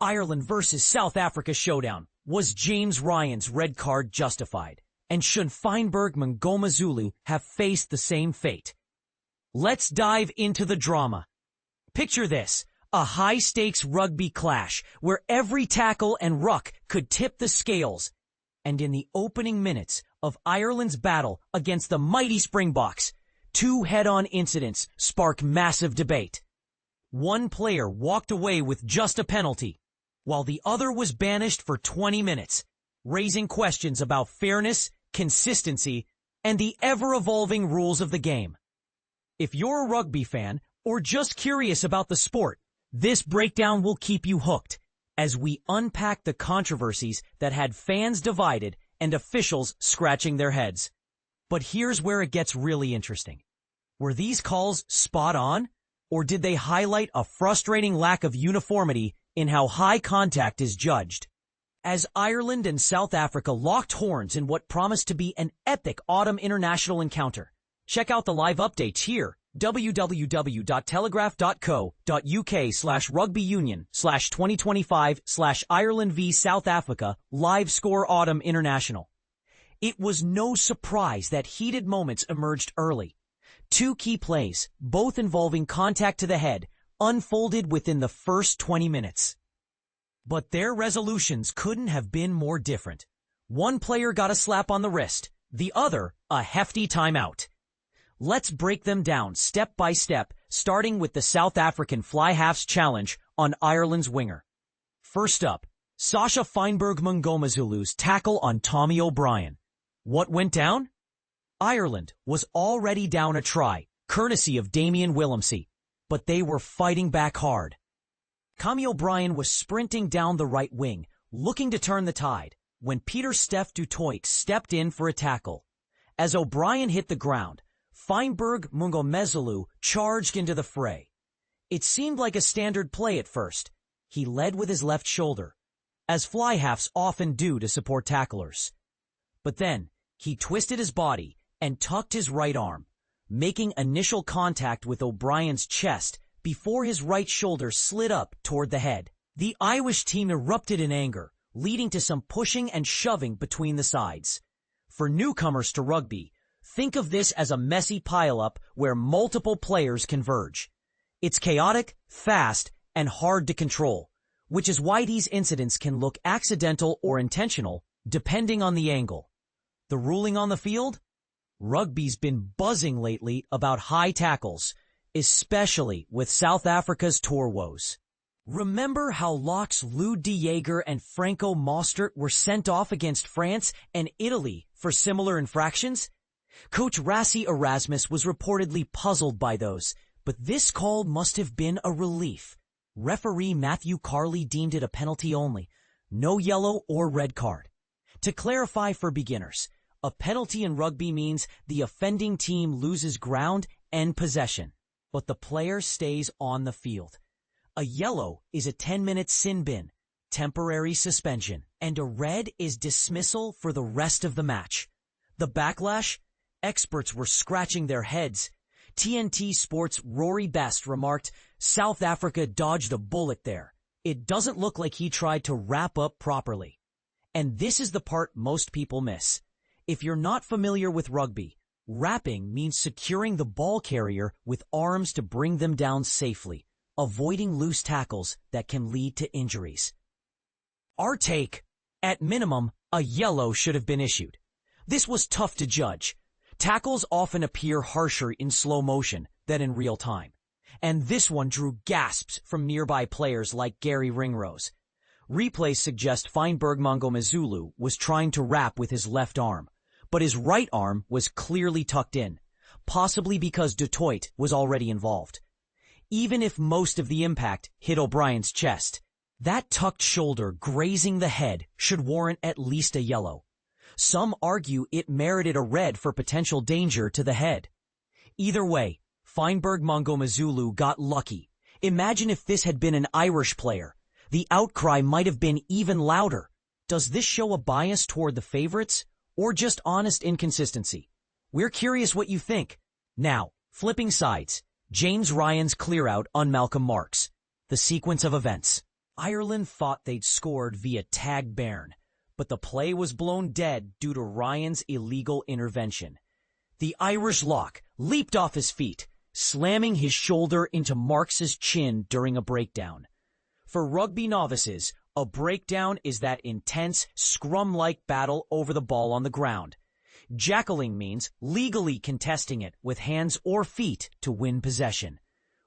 Ireland versus South Africa showdown. Was James Ryan's red card justified? And should Feinberg-Mngomezulu have faced the same fate? Let's dive into the drama. Picture this, a high-stakes rugby clash where every tackle and ruck could tip the scales. And in the opening minutes of Ireland's battle against the mighty Springboks, two head-on incidents spark massive debate. One player walked away with just a penalty, while the other was banished for 20 minutes, raising questions about fairness, consistency, and the ever-evolving rules of the game. If you're a rugby fan or just curious about the sport, this breakdown will keep you hooked as we unpack the controversies that had fans divided and officials scratching their heads. But here's where it gets really interesting. Were these calls spot on, or did they highlight a frustrating lack of uniformity in how high contact is judged? As Ireland and South Africa locked horns in what promised to be an epic autumn international encounter. Check out the live updates here, www.telegraph.co.uk/rugbyunion/2025/Ireland v South Africa live score autumn international. It was no surprise that heated moments emerged early. Two key plays, both involving contact to the head, unfolded within the first 20 minutes. But their resolutions couldn't have been more different. One player got a slap on the wrist, the other a hefty timeout. Let's break them down step by step, starting with the South African fly half's challenge on Ireland's winger. First up, Sacha Feinberg-Mngomezulu's tackle on Tommy O'Brien. What went down? Ireland was already down a try, courtesy of Damian Willemse, but they were fighting back hard. Tommy O'Brien was sprinting down the right wing, looking to turn the tide, when Pieter-Steph du Toit stepped in for a tackle. As O'Brien hit the ground, Feinberg-Mngomezulu charged into the fray. It seemed like a standard play at first. He led with his left shoulder, as fly halves often do to support tacklers. But then, he twisted his body and tucked his right arm, making initial contact with O'Brien's chest before his right shoulder slid up toward the head. The Irish team erupted in anger, leading to some pushing and shoving between the sides. For newcomers to rugby, think of this as a messy pileup where multiple players converge. It's chaotic, fast, and hard to control, which is why these incidents can look accidental or intentional, depending on the angle. The ruling on the field? Rugby's been buzzing lately about high tackles, especially with South Africa's tour woes. Remember how locks Lou de Jager and Franco Mostert were sent off against France and Italy for similar infractions? Coach Rassie Erasmus was reportedly puzzled by those, but this call must have been a relief. Referee Matthew Carley deemed it a penalty only, no yellow or red card. To clarify for beginners, a penalty in rugby means the offending team loses ground and possession, but the player stays on the field. A yellow is a 10-minute sin bin, temporary suspension, and a red is dismissal for the rest of the match. The backlash? Experts were scratching their heads. TNT Sports' Rory Best remarked, "South Africa dodged a bullet there. It doesn't look like he tried to wrap up properly." And this is the part most people miss. If you're not familiar with rugby, wrapping means securing the ball carrier with arms to bring them down safely, avoiding loose tackles that can lead to injuries. Our take: at minimum, a yellow should have been issued. This was tough to judge. Tackles often appear harsher in slow motion than in real time, and this one drew gasps from nearby players like Gary Ringrose. Replays suggest Feinberg-Mngomezulu was trying to wrap with his left arm, but his right arm was clearly tucked in, possibly because du Toit was already involved. Even if most of the impact hit O'Brien's chest, that tucked shoulder grazing the head should warrant at least a yellow. Some argue it merited a red for potential danger to the head. Either way, Feinberg-Mngomezulu got lucky. Imagine if this had been an Irish player. The outcry might have been even louder. Does this show a bias toward the favorites, or just honest inconsistency? We're curious what you think. Now, flipping sides, James Ryan's clear-out on Malcolm Marx. The sequence of events. Ireland thought they'd scored via tag bairn, but the play was blown dead due to Ryan's illegal intervention. The Irish lock leaped off his feet, slamming his shoulder into Marx's chin during a breakdown. For rugby novices, a breakdown is that intense, scrum-like battle over the ball on the ground. Jackling means legally contesting it with hands or feet to win possession.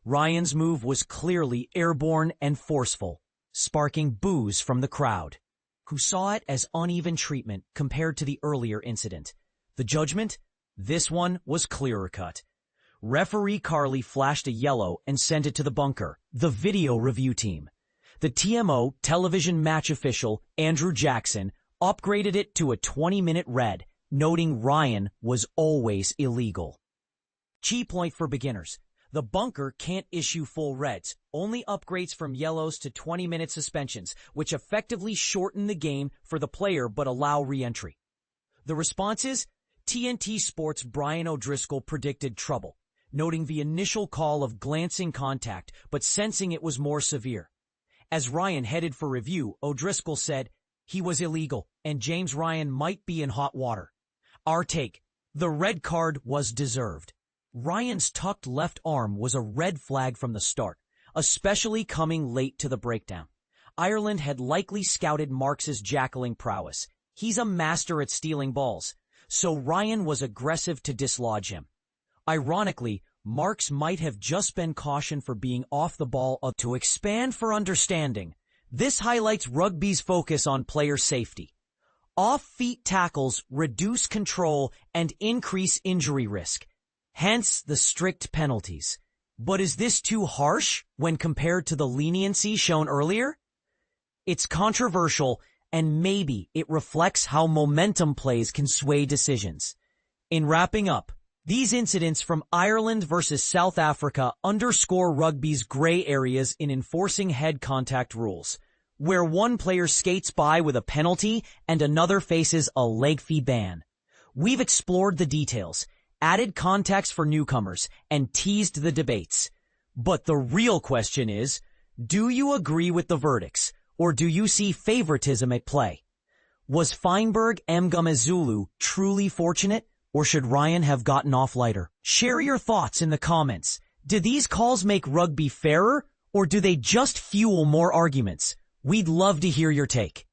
Ryan's move was clearly airborne and forceful, sparking boos from the crowd, who saw it as uneven treatment compared to the earlier incident. The judgment? This one was clearer cut. Referee Carley flashed a yellow and sent it to the bunker, the video review team. The TMO television match official, Andrew Jackson, upgraded it to a 20-minute red, noting Ryan was always illegal. Key point for beginners. The bunker can't issue full reds, only upgrades from yellows to 20-minute suspensions, which effectively shorten the game for the player but allow re-entry. The response is, TNT Sports' Brian O'Driscoll predicted trouble, noting the initial call of glancing contact but sensing it was more severe. As Ryan headed for review, O'Driscoll said he was illegal and James Ryan might be in hot water. Our take: the red card was deserved. Ryan's tucked left arm was a red flag from the start, especially coming late to the breakdown. Ireland had likely scouted Marx's jackling prowess. He's a master at stealing balls, so Ryan was aggressive to dislodge him. Ironically, Marx might have just been cautioned for being off the ball. To expand for understanding, this highlights rugby's focus on player safety. Off-feet tackles reduce control and increase injury risk, hence the strict penalties. But is this too harsh when compared to the leniency shown earlier? It's controversial, and maybe it reflects how momentum plays can sway decisions. In wrapping up, these incidents from Ireland versus South Africa underscore rugby's gray areas in enforcing head contact rules, where one player skates by with a penalty and another faces a leg fee ban. We've explored the details, added context for newcomers, and teased the debates. But the real question is, do you agree with the verdicts, or do you see favoritism at play? Was Feinberg-Mngomezulu truly fortunate, or should Ryan have gotten off lighter? Share your thoughts in the comments. Do these calls make rugby fairer, or do they just fuel more arguments? We'd love to hear your take.